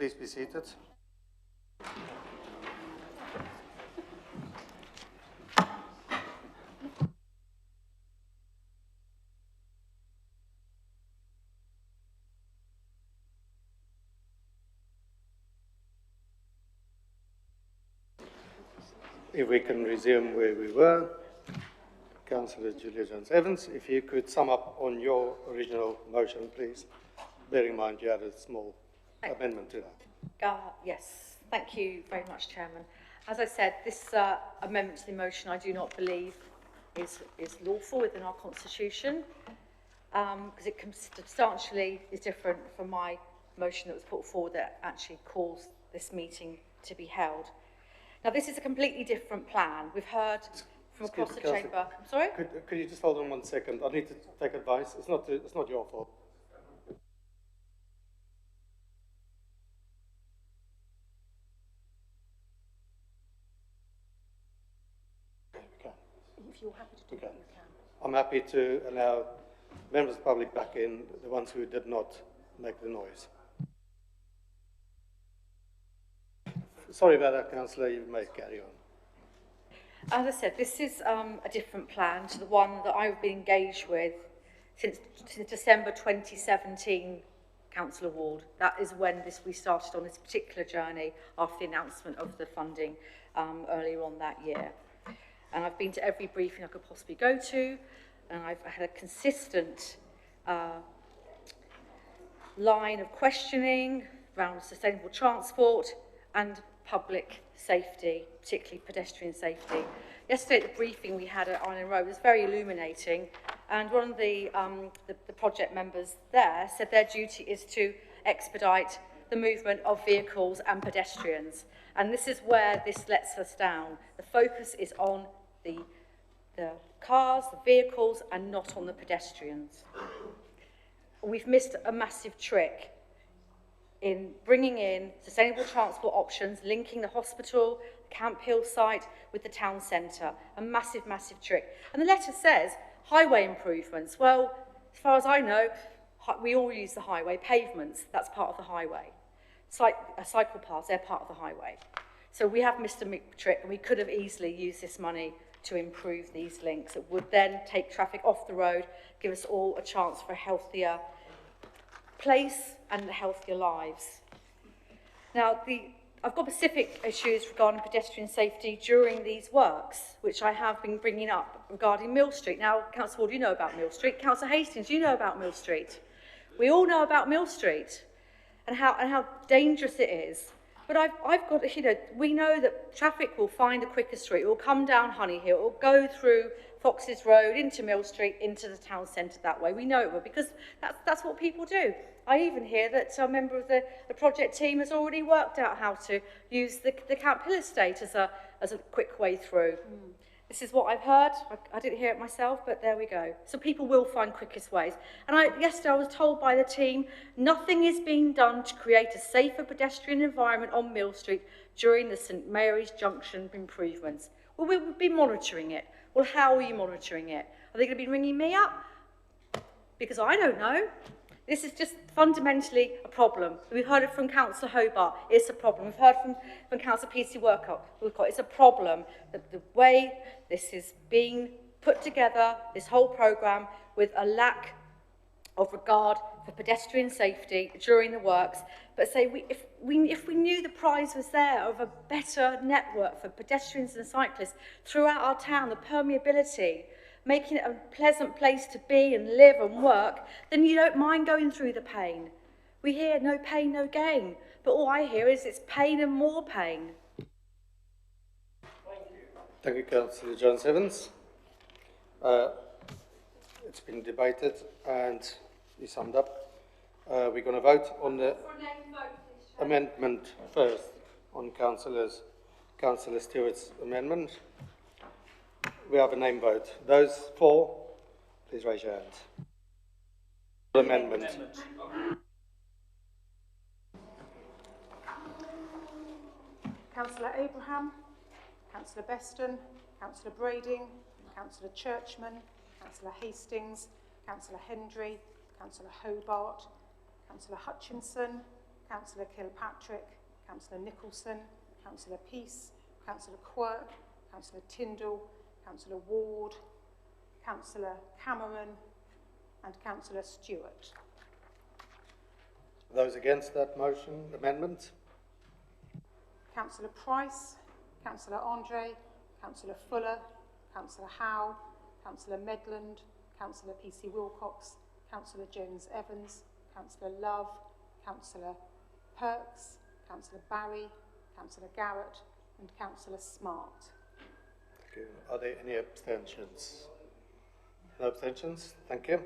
Please be seated. If we can resume where we were, Councillor Julia Jones-Evans, if you could sum up on your original motion, please. Bearing in mind you had a small amendment to that. Yes, thank you very much, Chairman. As I said, this amendment to the motion I do not believe is lawful within our constitution, because it substantially is different from my motion that was put forward that actually calls this meeting to be held. Now, this is a completely different plan. We've heard from across the chamber. I'm sorry? Could you just hold on 1 second? I need to take advice. It's not your fault. If you're happy to do that, you can. I'm happy to allow members of the public back in, the ones who did not make the noise. Sorry about that, Councillor. You may carry on. As I said, this is a different plan to the one that I've been engaged with since December 2017, Councillor Ward. That is when we started on this particular journey after the announcement of the funding earlier on that year. And I've been to every briefing I could possibly go to, and I've had a consistent line of questioning around sustainable transport and public safety, particularly pedestrian safety. Yesterday at the briefing we had at Island Road was very illuminating, and one of the project members there said their duty is to expedite the movement of vehicles and pedestrians. And this is where this lets us down. The focus is on the cars, the vehicles, and not on the pedestrians. We've missed a massive trick in bringing in sustainable transport options, linking the hospital, Camp Hill site with the town centre. A massive, massive trick. And the letter says highway improvements. Well, as far as I know, we all use the highway. Pavements, that's part of the highway. Cycle paths, they're part of the highway. So we have missed a trick, and we could have easily used this money to improve these links. It would then take traffic off the road, give us all a chance for a healthier place and healthier lives. Now, I've got specific issues regarding pedestrian safety during these works, which I have been bringing up regarding Mill Street. Now, Councillor Ward, you know about Mill Street. Councillor Hastings, you know about Mill Street. We all know about Mill Street and how dangerous it is. But I've got, we know that traffic will find the quickest route. It will come down Honey Hill, it will go through Foxes Road, into Mill Street, into the town centre that way. We know it will, because that's what people do. I even hear that a member of the project team has already worked out how to use the Camp Hill estate as a quick way through. This is what I've heard. I didn't hear it myself, but there we go. So people will find quickest ways. And yesterday I was told by the team, nothing is being done to create a safer pedestrian environment on Mill Street during the St Mary's Junction improvements. Well, we will be monitoring it. Well, how are you monitoring it? Are they going to be ringing me up? Because I don't know. This is just fundamentally a problem. We've heard it from Councillor Hobart, it's a problem. We've heard from Councillor PC Workout, it's a problem that the way this is being put together, this whole programme, with a lack of regard for pedestrian safety during the works. But if we knew the prize was there of a better network for pedestrians and cyclists throughout our town, the permeability, making it a pleasant place to be and live and work, then you don't mind going through the pain. We hear no pain, no gain. But all I hear is it's pain and more pain. Thank you, Councillor Jones-Evans. It's been debated and you summed up. We're going to vote on the amendment first, on Councillor Stewart's amendment. We have a name vote. Those for, please raise your hands. Amendment. Councillor Abraham, Councillor Beston, Councillor Brading, Councillor Churchman, Councillor Hastings, Councillor Hendry, Councillor Hobart, Councillor Hutchinson, Councillor Kilpatrick, Councillor Nicholson, Councillor Peace, Councillor Quirk, Councillor Tyndall, Councillor Ward, Councillor Cameron and Councillor Stewart. Those against that motion, amendment? Councillor Price, Councillor Andre, Councillor Fuller, Councillor Howe, Councillor Medland, Councillor P.C. Wilcox, Councillor Jones-Evans, Councillor Love, Councillor Perks, Councillor Barry, Councillor Garrett and Councillor Smart. Thank you. Are there any abstentions? No abstentions? Thank you.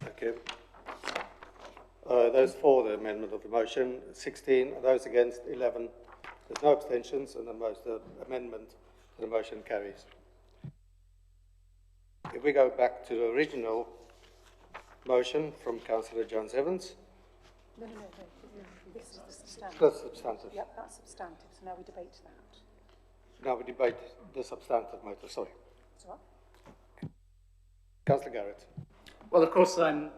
Thank you. Those for the amendment of the motion, 16. Those against, 11. There's no abstentions, and the amendment to the motion carries. If we go back to the original motion from Councillor Jones-Evans, No. This is the substantive. that's substantive. Yep, that's substantive. So now we debate that. Now we debate the substantive matter. Sorry. That's all right. Councillor Garrett. Well, of course, I'm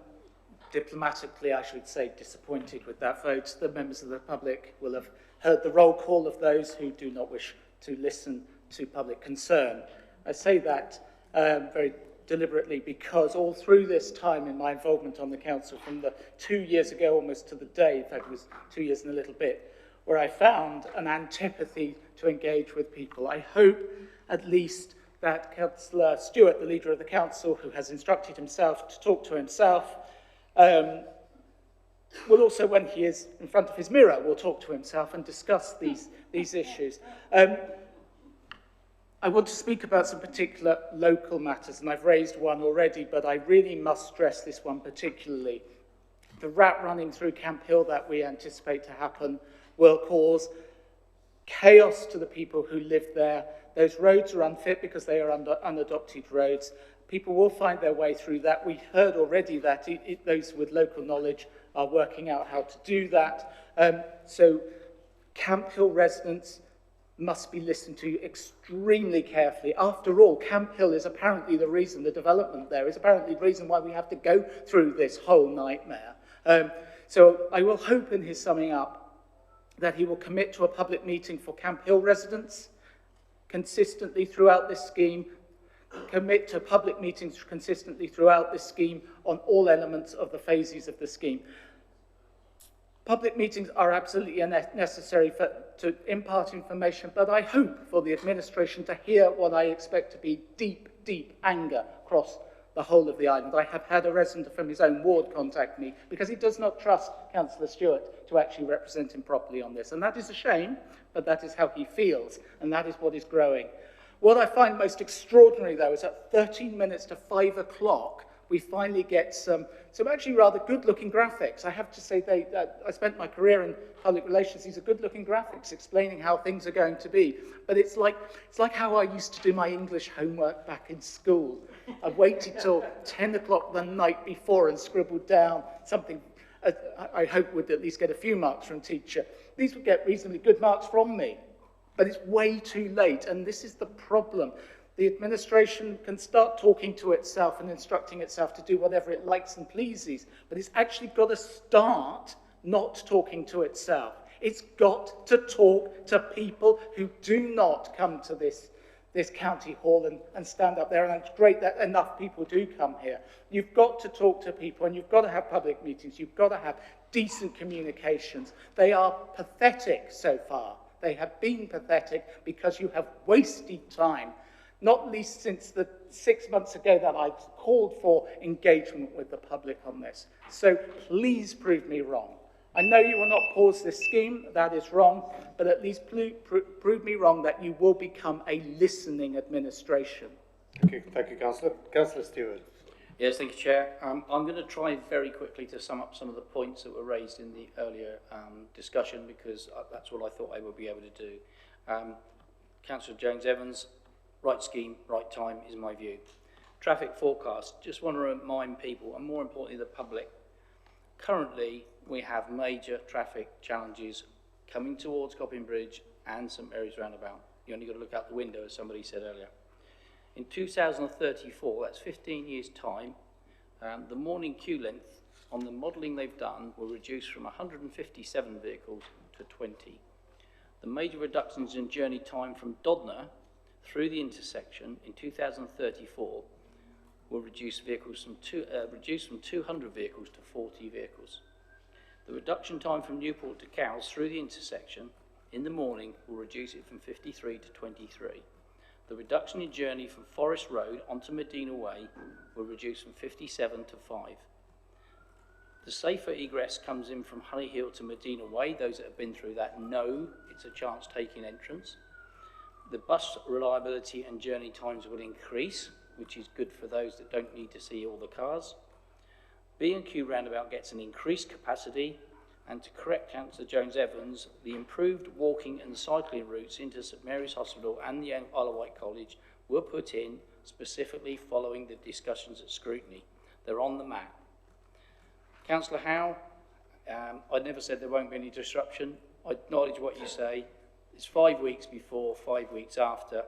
diplomatically, I should say, disappointed with that vote. The members of the public will have heard the roll call of those who do not wish to listen to public concern. I say that very deliberately because all through this time in my involvement on the council, from the 2 years ago almost to the day, in fact it was 2 years and a little bit, where I found an antipathy to engage with people. I hope at least that Councillor Stewart, the leader of the council, who has instructed himself to talk to himself, will also, when he is in front of his mirror, will talk to himself and discuss these issues. I want to speak about some particular local matters, and I've raised one already, but I really must stress this one particularly. The rat running through Camp Hill that we anticipate to happen will cause chaos to the people who live there. Those roads are unfit because they are unadopted roads. People will find their way through that. We heard already that those with local knowledge are working out how to do that. So Camp Hill residents must be listened to extremely carefully. After all, Camp Hill is apparently the reason, the development there is apparently the reason why we have to go through this whole nightmare. So I will hope in his summing up that he will commit to a public meeting for Camp Hill residents consistently throughout this scheme, commit to public meetings consistently throughout this scheme on all elements of the phases of the scheme. Public meetings are absolutely necessary to impart information, but I hope for the administration to hear what I expect to be deep, deep anger across the whole of the island. I have had a resident from his own ward contact me because he does not trust Councillor Stewart to actually represent him properly on this. And that is a shame, but that is how he feels, and that is what is growing. What I find most extraordinary, though, is at 13 minutes to 5 o'clock, we finally get some actually rather good-looking graphics. I have to say, I spent my career in public relations. These are good-looking graphics explaining how things are going to be. But it's like how I used to do my English homework back in school. I waited till 10 o'clock the night before and scribbled down something I hope would at least get a few marks from teacher. These would get reasonably good marks from me. But it's way too late, and this is the problem. The administration can start talking to itself and instructing itself to do whatever it likes and pleases, but it's actually got to start not talking to itself. It's got to talk to people who do not come to this county hall and stand up there, and it's great that enough people do come here. You've got to talk to people, and you've got to have public meetings. You've got to have decent communications. They are pathetic so far. They have been pathetic because you have wasted time, not least since the 6 months ago that I called for engagement with the public on this. So please prove me wrong. I know you will not pause this scheme, that is wrong, but at least prove me wrong that you will become a listening administration. Thank you, Councillor. Councillor Stewart. Yes, thank you, Chair. I'm going to try very quickly to sum up some of the points that were raised in the earlier discussion, because that's what I thought I would be able to do. Councillor Jones-Evans, right scheme, right time is my view. Traffic forecast. Just want to remind people, and more importantly the public, currently we have major traffic challenges coming towards Copping Bridge and St Mary's Roundabout. You only got to look out the window, as somebody said earlier. In 2034, that's 15 years' time, the morning queue length on the modelling they've done will reduce from 157 vehicles to 20. The major reductions in journey time from Dodner through the intersection in 2034 will reduce from 200 vehicles to 40 vehicles. The reduction time from Newport to Cowes through the intersection in the morning will reduce it from 53 to 23. The reduction in journey from Forest Road onto Medina Way will reduce from 57 to 5. The safer egress comes in from Honey Hill to Medina Way. Those that have been through that know it's a chance-taking entrance. The bus reliability and journey times will increase, which is good for those that don't need to see all the cars. B&Q roundabout gets an increased capacity, and to correct Councillor Jones-Evans, the improved walking and cycling routes into St Mary's Hospital and the Isle of Wight College were put in specifically following the discussions at scrutiny. They're on the map. Councillor Howe, I never said there won't be any disruption. I acknowledge what you say. It's 5 weeks before, 5 weeks after.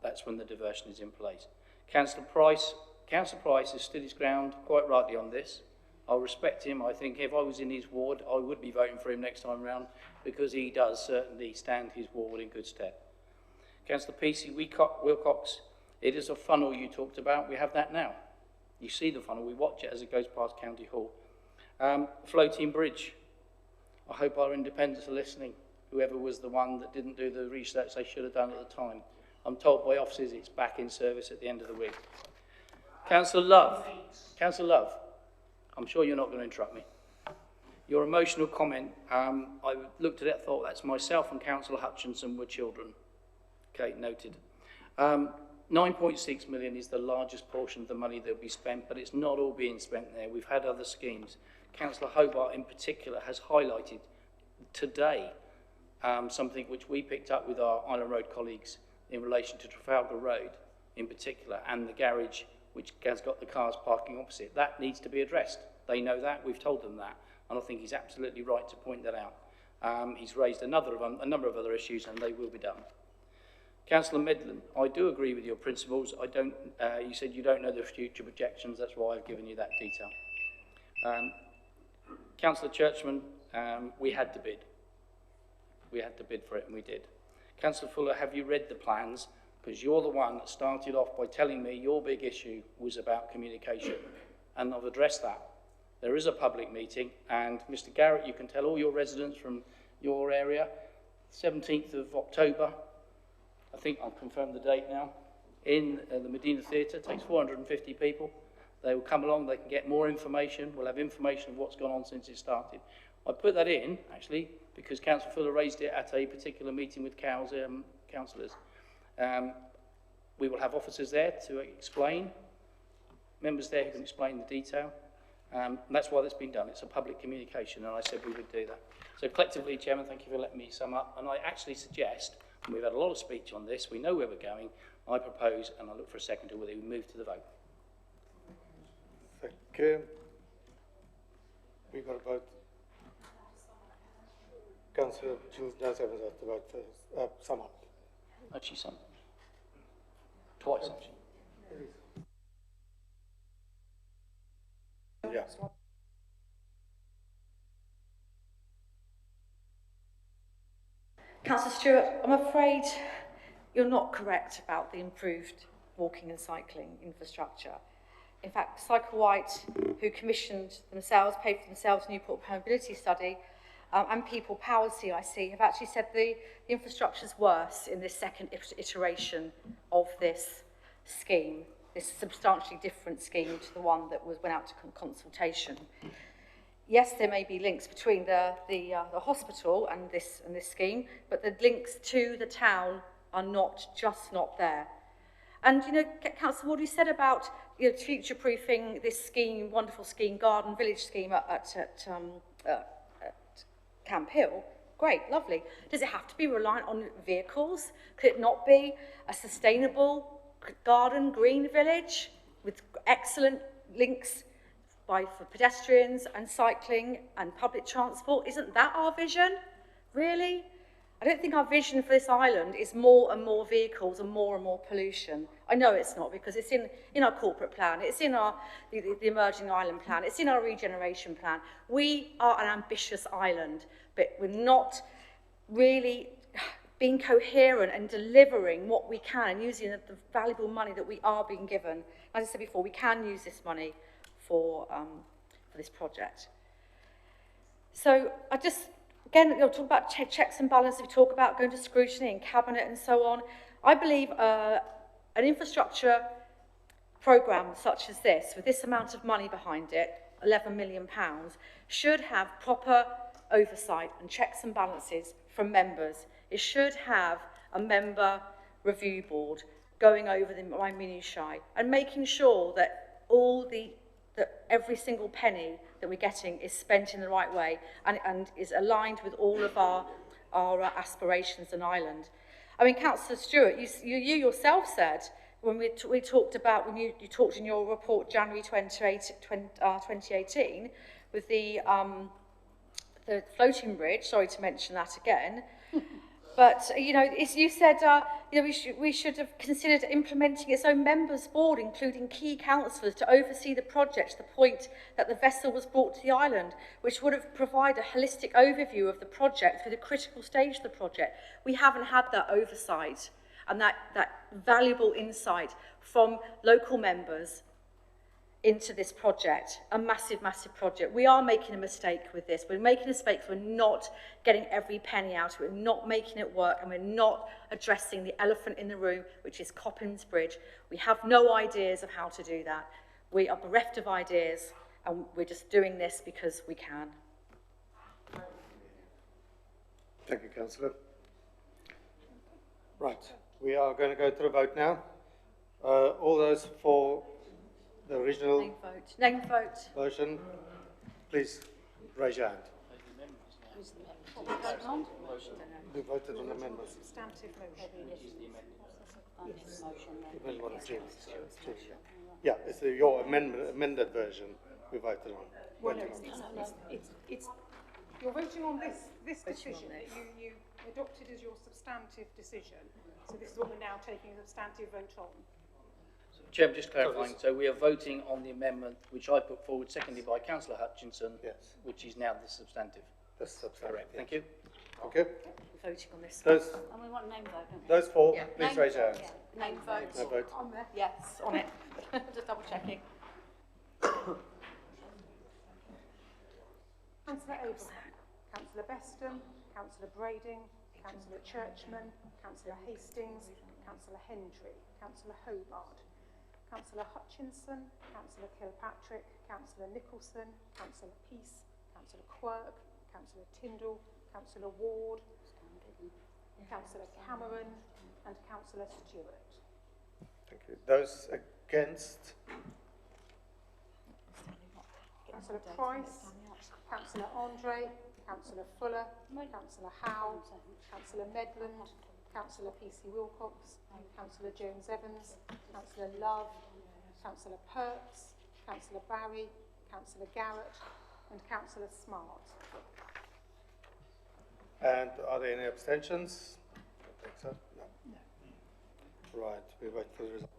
That's when the diversion is in place. Councillor Price has stood his ground quite rightly on this. I'll respect him. I think if I was in his ward, I would be voting for him next time round because he does certainly stand his ward in good stead. Councillor P.C. Wilcox, it is a funnel you talked about. We have that now. You see the funnel. We watch it as it goes past County Hall. Floating bridge. I hope our independents are listening, whoever was the one that didn't do the research they should have done at the time. I'm told by officers it's back in service at the end of the week. Councillor Love, I'm sure you're not going to interrupt me. Your emotional comment, I looked at it, thought that's myself and Councillor Hutchinson were children. Okay, noted. 9.6 million is the largest portion of the money that will be spent, but it's not all being spent there. We've had other schemes. Councillor Hobart in particular has highlighted today something which we picked up with our Island Road colleagues in relation to Trafalgar Road in particular, and the garage which has got the cars parking opposite. That needs to be addressed. They know that, we've told them that, and I think he's absolutely right to point that out. He's raised a number of other issues, and they will be done. Councillor Medland, I do agree with your principles. You said you don't know the future projections, that's why I've given you that detail. Councillor Churchman, we had to bid. We had to bid for it, and we did. Councillor Fuller, have you read the plans? Because you're the one that started off by telling me your big issue was about communication, and I've addressed that. There is a public meeting, and Mr. Garrett, you can tell all your residents from your area, 17th of October, I think I'll confirm the date now, in the Medina Theatre. It takes 450 people. They will come along, they can get more information. We'll have information of what's gone on since it started. I put that in, actually, because Councillor Fuller raised it at a particular meeting with Cowes councillors. We will have officers there to explain, members there who can explain the detail. And that's why that's been done. It's a public communication, and I said we would do that. So collectively, Chairman, thank you for letting me sum up. And I actually suggest, and we've had a lot of speech on this, we know where we're going, I propose, and I look for a second to whether we move to the vote. Thank you. We've got a vote. Councillor Jones-Evans has to vote first. Sum up. Actually, some. Twice, actually. Yeah. Councillor Stewart, I'm afraid you're not correct about the improved walking and cycling infrastructure. In fact, Cycle Wight, who commissioned themselves, paid for themselves Newport Permeability Study, and People Powered CIC have actually said the infrastructure is worse in this second iteration of this scheme, this substantially different scheme to the one that went out to consultation. Yes, there may be links between the hospital and this scheme, but the links to the town are not there. And you know, Councillor Ward, you said about future-proofing this scheme, wonderful scheme, garden village scheme at Camp Hill. Great, lovely. Does it have to be reliant on vehicles? Could it not be a sustainable garden green village with excellent links for pedestrians and cycling and public transport. Isn't that our vision? Really? I don't think our vision for this island is more and more vehicles and more pollution. I know it's not, because it's in our corporate plan, it's in the emerging island plan, it's in our regeneration plan. We are an ambitious island, but we're not really being coherent and delivering what we can and using the valuable money that we are being given. As I said before, we can use this money for this project. So I just, again, talk about checks and balances, we talk about going to scrutiny and cabinet and so on. I believe an infrastructure programme such as this, with this amount of money behind it, £11 million, should have proper oversight and checks and balances from members. It should have a member review board going over the minutiae and making sure that every single penny that we're getting is spent in the right way and is aligned with all of our aspirations in Ireland. I mean, Councillor Stewart, you yourself said, when we talked about, when you talked in your report January 2018, with the floating bridge, sorry to mention that again, but, you know, you said you know, we should have considered implementing its own members board, including key councillors, to oversee the project to the point that the vessel was brought to the island, which would have provided a holistic overview of the project through the critical stage of the project. We haven't had that oversight and that valuable insight from local members into this project, a massive project. We are making a mistake with this. We're making a mistake. We're not getting every penny out of it. We're not making it work, and we're not addressing the elephant in the room, which is Coppins Bridge. We have no ideas of how to do that. We are bereft of ideas, and we're just doing this because we can. Thank you, Councillor. Right, we are going to go to the vote now. All those for the original Name vote. motion, please raise your hand. We voted on the amendment. Substantive motion. Yeah, it's your amended version we voted on. Well, it's you're voting on this decision that you adopted as your substantive decision. So this is what we're now taking a substantive vote on. Chairman, just clarifying, so we are voting on the amendment which I put forward, seconded by Councillor Hutchinson, Yes, which is now the substantive. that's substantive. Correct. Yes. Thank you. Okay. We're voting on this. Those, And we want a name vote, don't we? those four, Yeah. please raise your hands. Name vote. No vote. On there. Yes, on it. Just double checking. Councillor Abraham, Councillor Beston, Councillor Brading, Councillor Churchman, Councillor Hastings, Councillor Hendry, Councillor Hobart, Councillor Hutchinson, Councillor Kilpatrick, Councillor Nicholson, Councillor Peace, Councillor Quirk, Councillor Tyndall, Councillor Ward, Councillor Cameron and Councillor Stewart. Thank you. Those against? Councillor Price, Councillor Andre, Councillor Fuller, Councillor Howe, Councillor Medland, Councillor P.C. Wilcox, Councillor Jones-Evans, Councillor Love, Councillor Perks, Councillor Barry, Councillor Garrett and Councillor Smart. And are there any abstentions? I don't think so. No. Right, we wait for the result.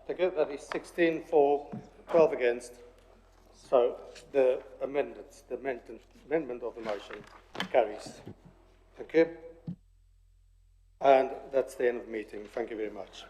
Thank you. That is 16 for, 12 against. So the amendment of the motion carries. Thank you. And that's the end of the meeting. Thank you very much.